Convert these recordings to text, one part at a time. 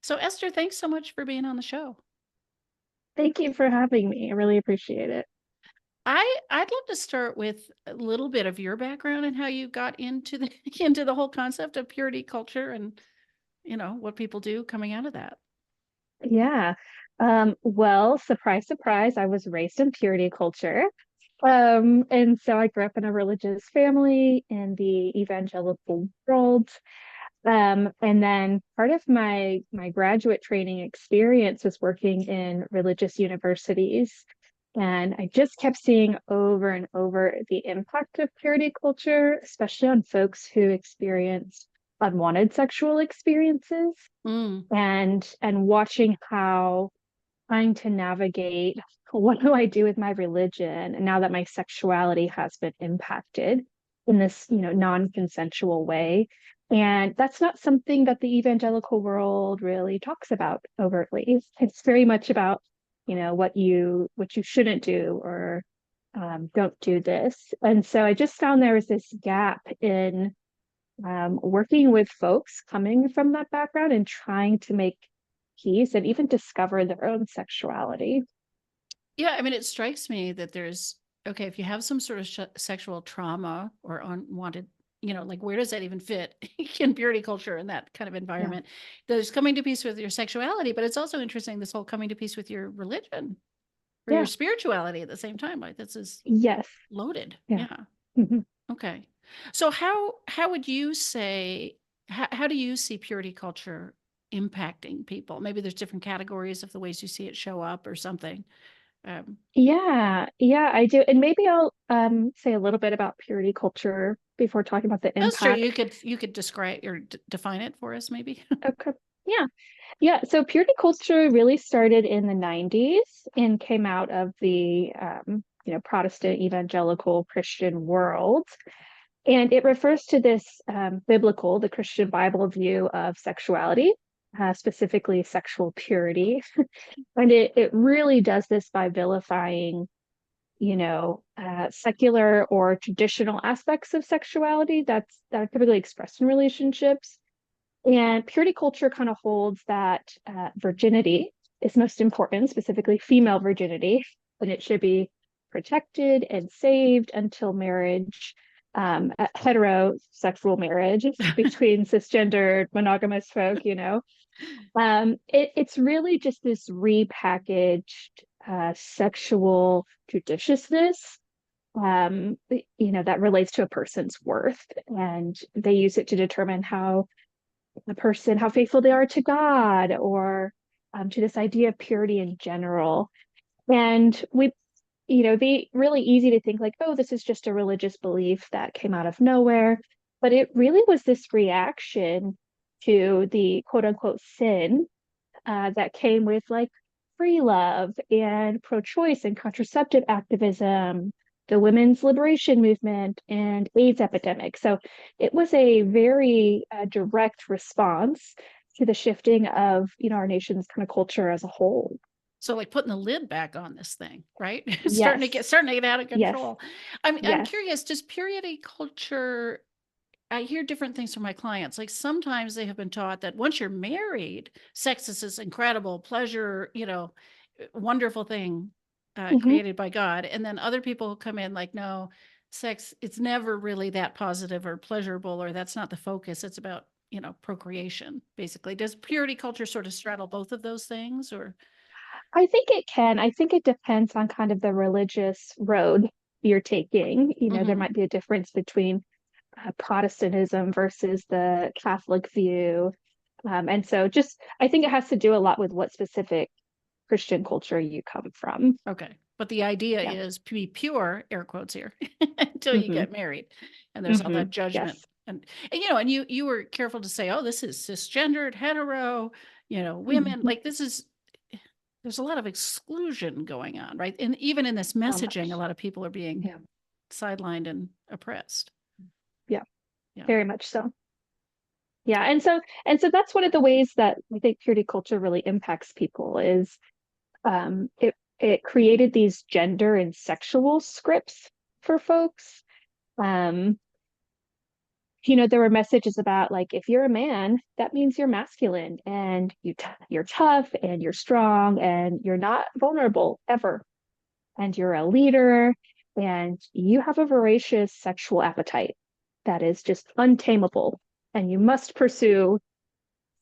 So, Esther, thanks so much for being on the show. Thank you for having me. I really appreciate it. I'd love to start with a little bit of your background and how you got into the into the whole concept of purity culture and what people do coming out of that. Yeah. Well, surprise, surprise, I was raised in purity culture. And so I grew up in a religious family in the evangelical world. And then part of my graduate training experience was working in religious universities. And I just kept seeing over and over the impact of purity culture, especially on folks who experience unwanted sexual experiences Mm. and watching how trying to navigate what do I do with my religion and now that my sexuality has been impacted in this, non-consensual way. And that's not something that the evangelical world really talks about overtly. It's very much about, what you shouldn't do or don't do this. And so I just found there was this gap in working with folks coming from that background and trying to make peace and even discover their own sexuality. Yeah, I mean, it strikes me that there's okay, if you have some sort of sexual trauma or unwanted, like where does that even fit in purity culture and that kind of Yeah. environment? There's coming to peace with your sexuality, but it's also interesting this whole coming to peace with your religion or your Yeah. spirituality at the same time. Like this is Yes. loaded. Yeah. Yeah. Mhm. Okay. So how would you say how do you see purity culture impacting people? Maybe there's different categories of the ways you see it show up or something. Um, Yeah. Yeah, I do. And maybe I'll say a little bit about purity culture before talking about the that's true. impact. You could describe or define it for us, maybe. Okay. Yeah. Yeah. So purity culture really started in the 90s and came out of the Protestant evangelical Christian world. And it refers to this biblical, the Christian Bible view of sexuality, specifically sexual purity. And it really does this by vilifying, secular or traditional aspects of sexuality that are typically expressed in relationships. And purity culture kind of holds that virginity is most important, specifically female virginity, and it should be protected and saved until marriage, heterosexual marriage between cisgendered monogamous folk. It's really just this repackaged sexual judiciousness that relates to a person's worth. And they use it to determine how faithful they are to God or to this idea of purity in general. And be really easy to think like, oh, this is just a religious belief that came out of nowhere. But it really was this reaction to the quote unquote sin that came with like free love and pro choice and contraceptive activism, the women's liberation movement, and AIDS epidemic. So it was a very direct response to the shifting of our nation's kind of culture as a whole. So like putting the lid back on this thing, right? Yes, Starting to get out of yes, control. I'm yes. curious, does purity culture I hear different things from my clients. Like sometimes they have been taught that once you're married, sex is this incredible pleasure, wonderful thing Hmm. created by God. And then other people come in like, no, sex, it's never really that positive or pleasurable, or that's not the focus. It's about, procreation, basically. Does purity culture sort of straddle both of those things or? I think it can. I think it depends on kind of the religious road you're taking. There Mhm. might be a difference between Protestantism versus the Catholic view. And so I think it has to do a lot with what specific Christian culture you come from. Okay. But the idea Yeah. is to be pure, air quotes here, until you Hmm. get married. And there's all Hmm. that judgment. Yes. And you were careful to say, oh, this is cisgendered, hetero, women. Hmm. Like this is there's a lot of exclusion going on, right? And even in this So messaging, a much. lot of people are being Yeah. sidelined and oppressed. Yeah. Yeah. Very much so. Yeah. And so that's one of the ways that I think purity culture really impacts people is it created these gender and sexual scripts for folks. Um, there were messages about like, if you're a man, that means you're masculine and you're tough and you're strong and you're not vulnerable ever. And you're a leader and you have a voracious sexual appetite that is just untamable. And you must pursue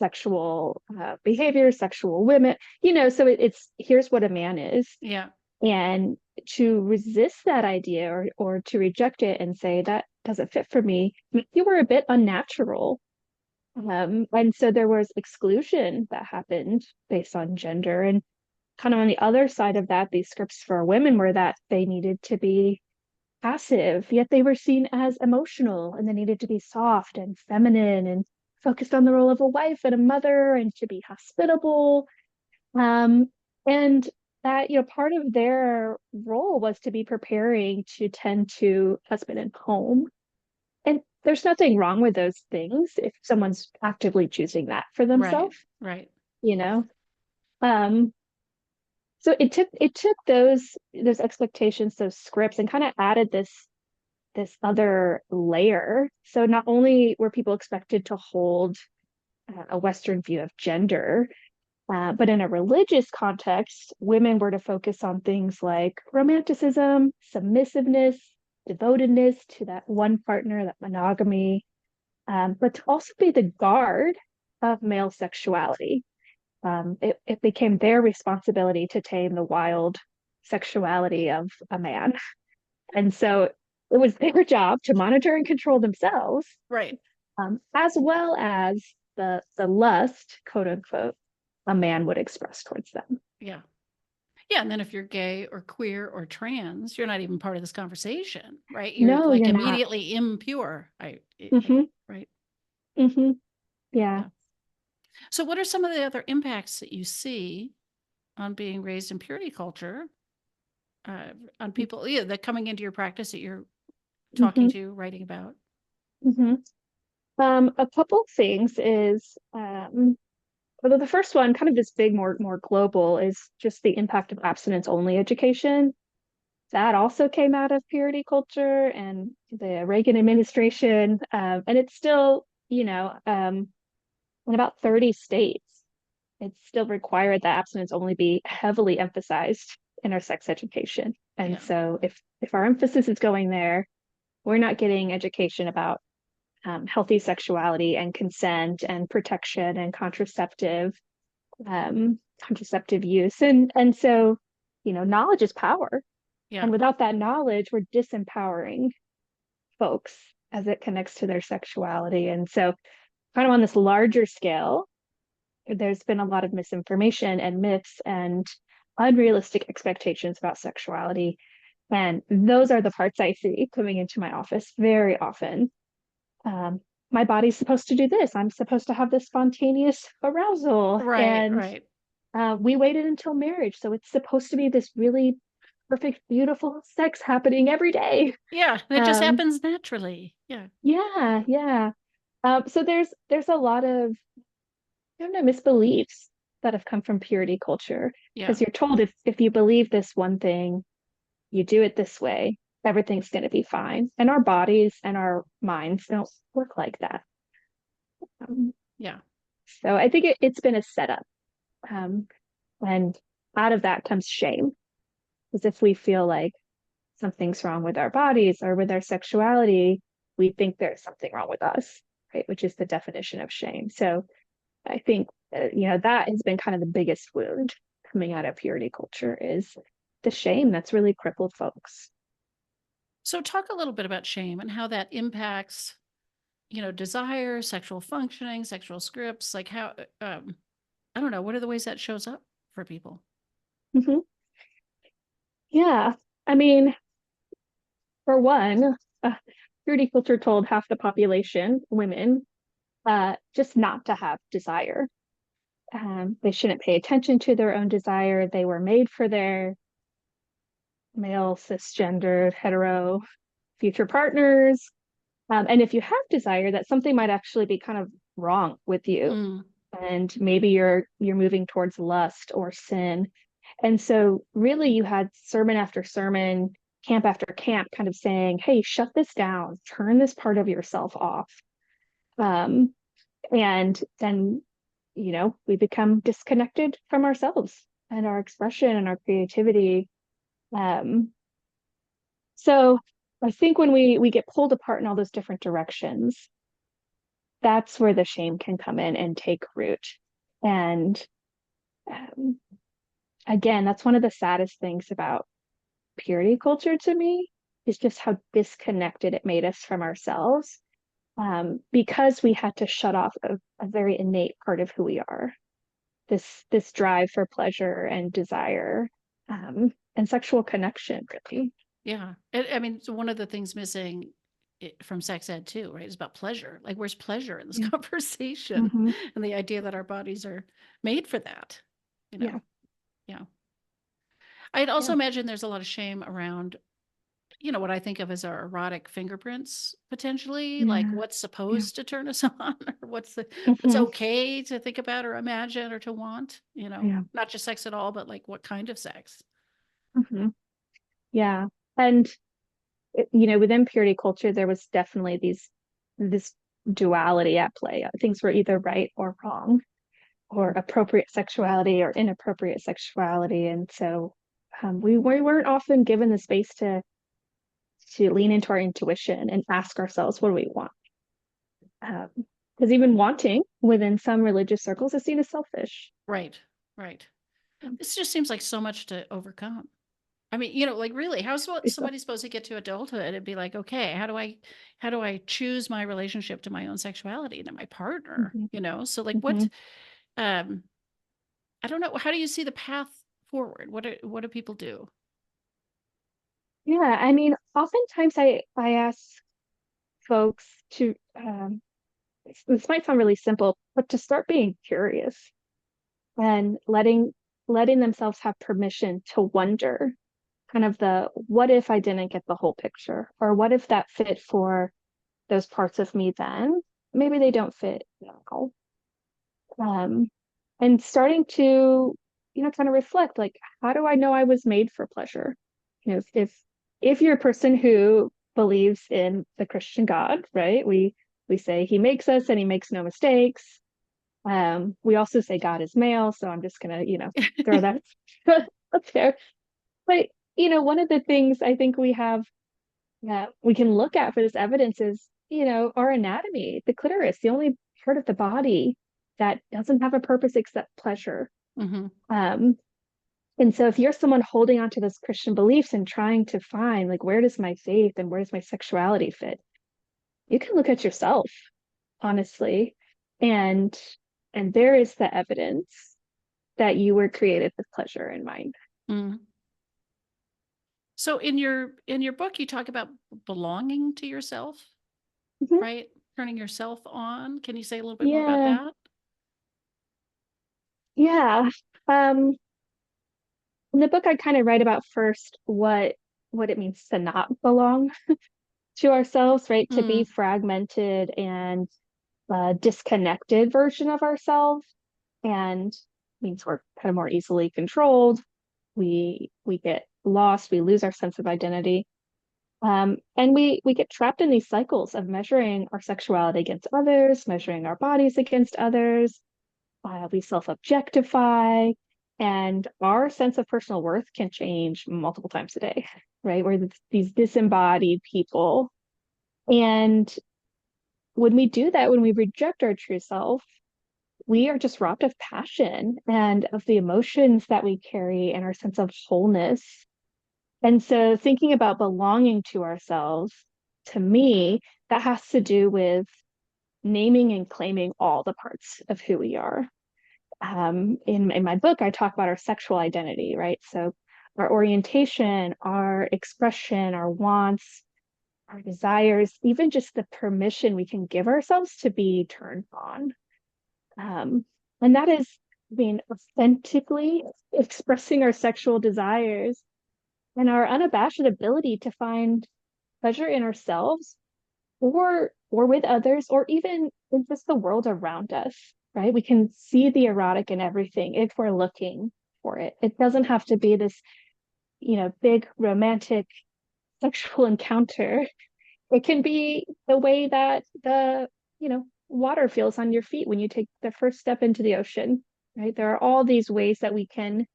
sexual behavior, sexual women, so it's here's what a man is. Yeah. And to resist that idea or to reject it and say that doesn't fit for me, you were a bit unnatural. And so there was exclusion that happened based on gender. And kind of on the other side of that, these scripts for women were that they needed to be passive, yet they were seen as emotional and they needed to be soft and feminine and focused on the role of a wife and a mother and to be hospitable. And that, part of their role was to be preparing to tend to husband and home. And there's nothing wrong with those things if someone's actively choosing that for themselves, Right. you know. Um, so it took those expectations, those scripts, and kind of added this other layer. So not only were people expected to hold a Western view of gender, but in a religious context, women were to focus on things like romanticism, submissiveness, devotedness to that one partner, that monogamy, but to also be the guard of male sexuality. It became their responsibility to tame the wild sexuality of a man. And so it was their job to monitor and control themselves, Right. as well as the lust, quote unquote, a man would express towards them. Yeah. Yeah. And then if you're gay or queer or trans, you're not even part of this conversation, right? You're No, like you're not. immediately impure. Mm-hmm. Right. Mm-hmm. Yeah. Yeah. So what are some of the other impacts that you see on being raised in purity culture, on people, that coming into your practice that you're talking Mm-hmm. to, writing about? Mm-hmm. A couple things is, although the first one, kind of this big, more global, is just the impact of abstinence only education. That also came out of purity culture and the Reagan administration, and it's still, in about 30 states, it's still required that abstinence only be heavily emphasized in our sex education. And Yeah. so if our emphasis is going there, we're not getting education about healthy sexuality and consent and protection and contraceptive use. And so, knowledge is power. Yeah. And without that knowledge, we're disempowering folks as it connects to their sexuality. And so, kind of on this larger scale, there's been a lot of misinformation and myths and unrealistic expectations about sexuality. And those are the parts I see coming into my office very often. My body's supposed to do this. I'm supposed to have this spontaneous arousal. Right. And Right. we waited until marriage. So it's supposed to be this really perfect, beautiful sex happening every day. Yeah. It just happens naturally. Yeah. Yeah, yeah. So there's a lot of, I don't know, misbeliefs that have come from purity culture. Yeah. Because you're told if you believe this one thing, you do it this way, everything's going to be fine. And our bodies and our minds don't work like that. Yeah. So I think it's been a setup. Um, and out of that comes shame. Because if we feel like something's wrong with our bodies or with our sexuality, we think there's something wrong with us, right? Which is the definition of shame. So I think, that has been kind of the biggest wound coming out of purity culture is the shame that's really crippled folks. So talk a little bit about shame and how that impacts, desire, sexual functioning, sexual scripts, like how, I don't know, what are the ways that shows up for people? Mm-hmm. Yeah. I mean, for one, purity culture told half the population, women, just not to have desire. They shouldn't pay attention to their own desire. They were made for their male, cisgendered, hetero future partners. And if you have desire, that something might actually be kind of wrong with you. Mm. And maybe you're moving towards lust or sin. And so really you had sermon after sermon camp after camp kind of saying, hey, shut this down, turn this part of yourself off. And then, we become disconnected from ourselves and our expression and our creativity. So I think when we get pulled apart in all those different directions, that's where the shame can come in and take root. And um, again, that's one of the saddest things about purity culture to me, is just how disconnected it made us from ourselves, because we had to shut off a very innate part of who we are, this drive for pleasure and desire, and sexual connection, really. Yeah. I mean, so one of the things missing from sex ed too, right, is about pleasure. Like, where's pleasure in this Yeah. conversation? Mm-hmm. And the idea that our bodies are made for that, you know? Yeah. Yeah. I'd also Yeah. imagine there's a lot of shame around, what I think of as our erotic fingerprints, potentially, like Yeah. what's Yeah. supposed to turn us on, or what's Mm-hmm. okay to think about or imagine or to want, Yeah. not just sex at all, but like what kind of sex. Mm-hmm. Yeah. And within purity culture, there was definitely this duality at play. Things were either right or wrong, or appropriate sexuality or inappropriate sexuality. And so we weren't often given the space to lean into our intuition and ask ourselves, what do we want? Because even wanting within some religious circles is seen as selfish. Right. Right. This just seems like so much to overcome. I mean, like really, how's somebody supposed to get to adulthood and be like, okay, how do I choose my relationship to my own sexuality and to my partner? Mm-hmm. So like Mm-hmm. um, I don't know. How do you see the path forward? What do people do? Yeah, I mean, oftentimes I ask folks to, this might sound really simple, but to start being curious and letting themselves have permission to wonder, kind of the what if I didn't get the whole picture, or what if that fit for those parts of me then, maybe they don't fit now. And starting to, kind of reflect, like, how do I know I was made for pleasure? If you're a person who believes in the Christian God, right? We say he makes us and he makes no mistakes. We also say God is male, so I'm just gonna, throw that up there. But one of the things I think we have that we can look at for this evidence is, our anatomy, the clitoris, the only part of the body that doesn't have a purpose except pleasure. Mm-hmm. Um, and so if you're someone holding on to those Christian beliefs and trying to find, like, where does my faith and where does my sexuality fit, you can look at yourself, honestly. And there is the evidence that you were created with pleasure in mind. Mm. So in your book, you talk about belonging to yourself, Mhm. right? Turning yourself on. Can you say a little bit more about Yeah. that? Yeah. Um, in the book, I kind of write about first what it means to not belong to ourselves, right? To be Mm. fragmented and disconnected version of ourselves, and means we're kind of more easily controlled. We get lost, we lose our sense of identity, and we get trapped in these cycles of measuring our sexuality against others, measuring our bodies against others. We self-objectify, and our sense of personal worth can change multiple times a day, right? We're these disembodied people. And when we do that, when we reject our true self, we are just robbed of passion and of the emotions that we carry and our sense of wholeness. And so thinking about belonging to ourselves, to me, that has to do with naming and claiming all the parts of who we are. In my book, I talk about our sexual identity, right? So our orientation, our expression, our wants, our desires, even just the permission we can give ourselves to be turned on. And that is, authentically expressing our sexual desires and our unabashed ability to find pleasure in ourselves, or with others, or even in just the world around us, right? We can see the erotic in everything if we're looking for it. It doesn't have to be this, big romantic sexual encounter. It can be the way that the, water feels on your feet when you take the first step into the ocean, right? There are all these ways that we can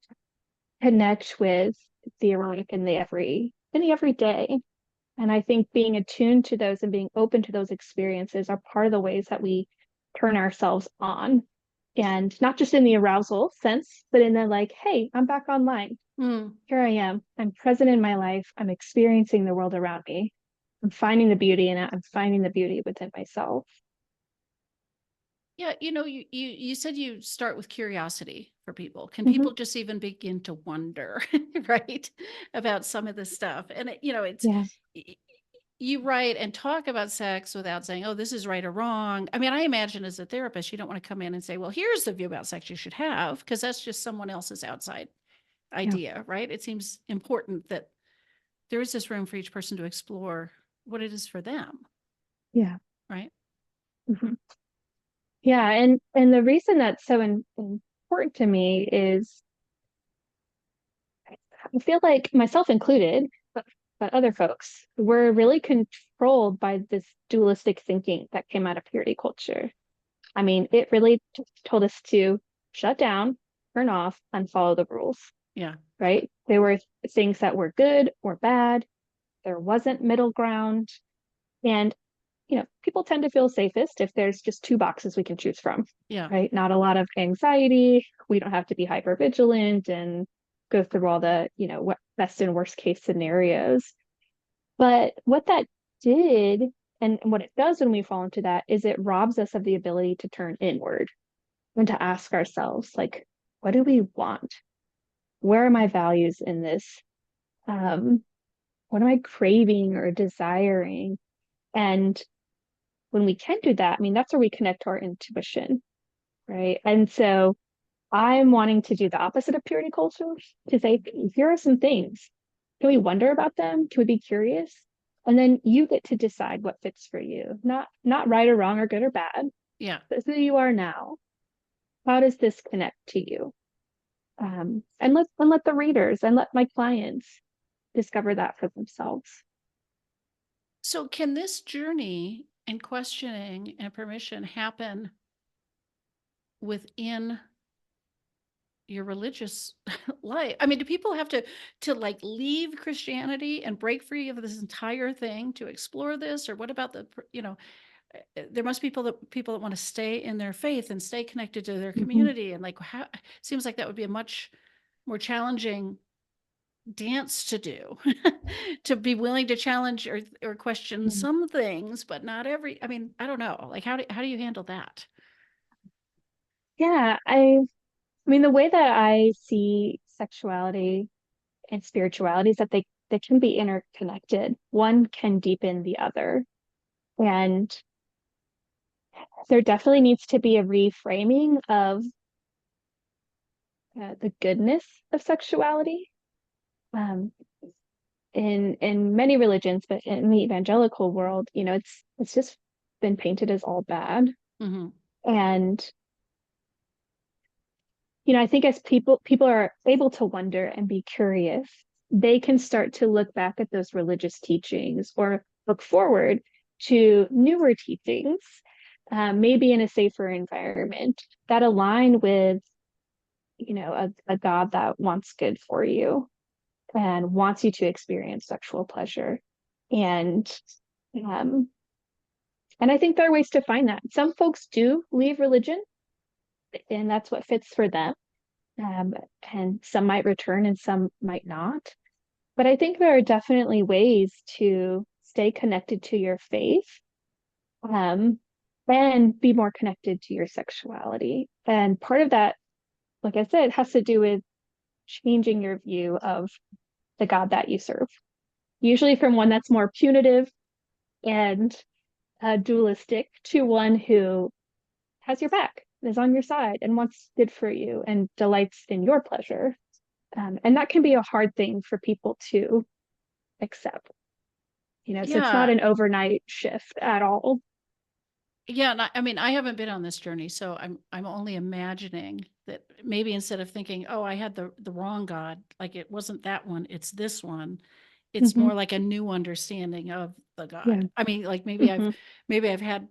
connect with the erotic in the everyday. And I think being attuned to those and being open to those experiences are part of the ways that we turn ourselves on. And not just in the arousal sense, but in the like, hey, I'm back online. Mm. Here I am. I'm present in my life. I'm experiencing the world around me. I'm finding the beauty in it. I'm finding the beauty within myself. Yeah, you said you start with curiosity for people. Can Hmm. people just even begin to wonder, right, about some of this stuff? And it's Yeah. y- you write and talk about sex without saying, "Oh, this is right or wrong." I mean, I imagine as a therapist, you don't want to come in and say, "Well, here's the view about sex you should have," because that's just someone else's outside Yeah. idea, right? It seems important that there is this room for each person to explore what it is for them, Yeah. right? Hmm. Yeah. And the reason that's so important to me is I feel like myself included, but other folks were really controlled by this dualistic thinking that came out of purity culture. I mean, it really told us to shut down, turn off, and follow the rules, Yeah, right? There were things that were good or bad. There wasn't middle ground. And, people tend to feel safest if there's just two boxes we can choose from, yeah, right? Not a lot of anxiety. We don't have to be hyper vigilant and go through all the, what best and worst case scenarios. But what that did, and what it does when we fall into that, is it robs us of the ability to turn inward and to ask ourselves, like, what do we want? Where are my values in this? Um, what am I craving or desiring? And when we can do that, I mean, that's where we connect to our intuition, right? And so I'm wanting to do the opposite of purity culture to say, here are some things. Can we wonder about them? Can we be curious? And then you get to decide what fits for you, not right or wrong or good or bad, yeah. but who you are now. How does this connect to you? And let the readers and let my clients discover that for themselves. So, can this journey and questioning and permission happen within your religious life? I mean, do people have to like leave Christianity and break free of this entire thing to explore this, or what about there must be people that want to stay in their faith and stay connected to their Mhm. community, and like how seems like that would be a much more challenging dance to do to be willing to challenge or question Yeah. some things but not every. I mean, I don't know, like how do you handle that? Yeah, I mean, the way that I see sexuality and spirituality is that they can be interconnected. One can deepen the other. And there definitely needs to be a reframing of the goodness of sexuality. Um, in many religions, but in the evangelical world, it's just been painted as all bad. Hmm. And I think as people are able to wonder and be curious, they can start to look back at those religious teachings or look forward to newer teachings, maybe in a safer environment that align with, a God that wants good for you and wants you to experience sexual pleasure. And um, and I think there are ways to find that. Some folks do leave religion, and that's what fits for them. Um, and some might return and some might not. But I think there are definitely ways to stay connected to your faith, um, and be more connected to your sexuality. And part of that, like I said, has to do with changing your view of the God that you serve, usually from one that's more punitive and dualistic to one who has your back, is on your side, and wants good for you and delights in your pleasure. And that can be a hard thing for people to accept. So it's not Yeah, an overnight shift at all. yeah, and I mean, I haven't been on this journey, so I'm only imagining that maybe instead of thinking, oh, I had the wrong God, like it wasn't that one, it's this one, it's Mm-hmm. more like a new understanding of the Yeah. God. I mean, like Mm-hmm. maybe I've had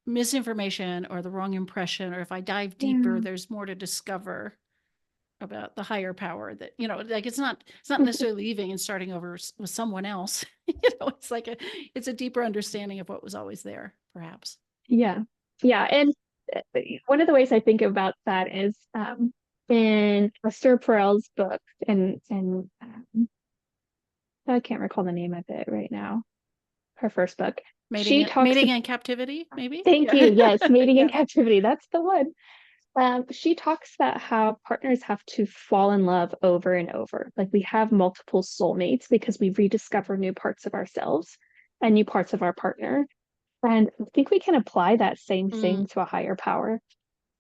misinformation or the wrong impression, or if I dive deeper, Yeah. there's more to discover about the higher power that, like it's not necessarily leaving and starting over with someone else. It's like it's a deeper understanding of what was always there, perhaps. Yeah. Yeah. And one of the ways I think about that is in Esther Perel's book, and I can't recall the name of it right now, her first book. She talks Mating in captivity, maybe. thank you. Yes, Mating in Yeah. Captivity. That's the one. She talks about how partners have to fall in love over and over. Like we have multiple soulmates because we rediscover new parts of ourselves and new parts of our partner. And I think we can apply that same Mm, thing to a higher power.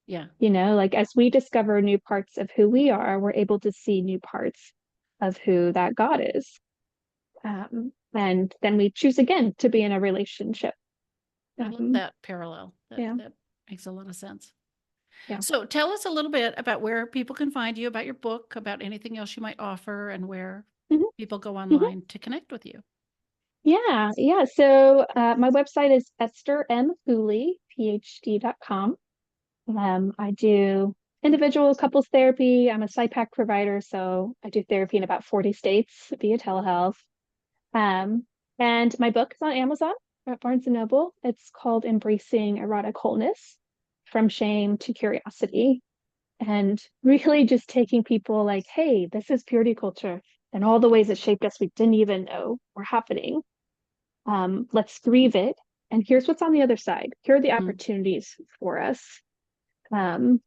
yeah. Like as we discover new parts of who we are, we're able to see new parts of who that God is. And then we choose again to be in a relationship. I love that parallel. Yeah, That makes a lot of sense. yeah. So tell us a little bit about where people can find you, about your book, about anything else you might offer, and where Mhm, people go mhm. online to connect with you. Yeah, yeah. So my website is esthermhooley.phd.com. I do individual couples therapy. I'm a PsyPack provider, so I do therapy in about 40 states via telehealth. Um, and my book is on Amazon at Barnes and Noble. It's called Embracing Erotic Wholeness, From Shame to Curiosity. And really just taking people like, hey, this is purity culture and all the ways it shaped us we didn't even know were happening. Let's grieve it. And here's what's on the other side. Here are the Mm, opportunities for us. Um,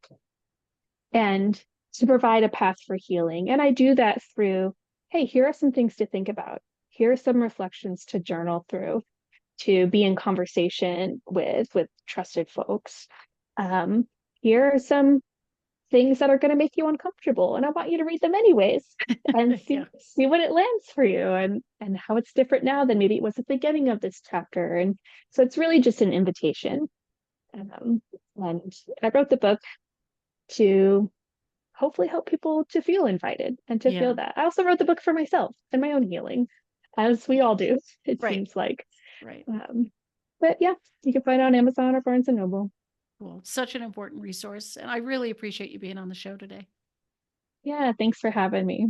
and to provide a path for healing. And I do that through, hey, here are some things to think about. Here are some reflections to journal through, to be in conversation with trusted folks. Um, Here are some things that are going to make you uncomfortable, and I want you to read them anyways and yeah. see what it lands for you, and how it's different now than maybe it was at the beginning of this chapter. And so it's really just an invitation. Um, and I wrote the book to hopefully help people to feel invited and to feel Yeah. that. I also wrote the book for myself and my own healing, as we all do, it Right. seems like. Right. But yeah, you can find it on Amazon or Barnes and Noble. Cool. Such an important resource. And I really appreciate you being on the show today. Yeah, thanks for having me.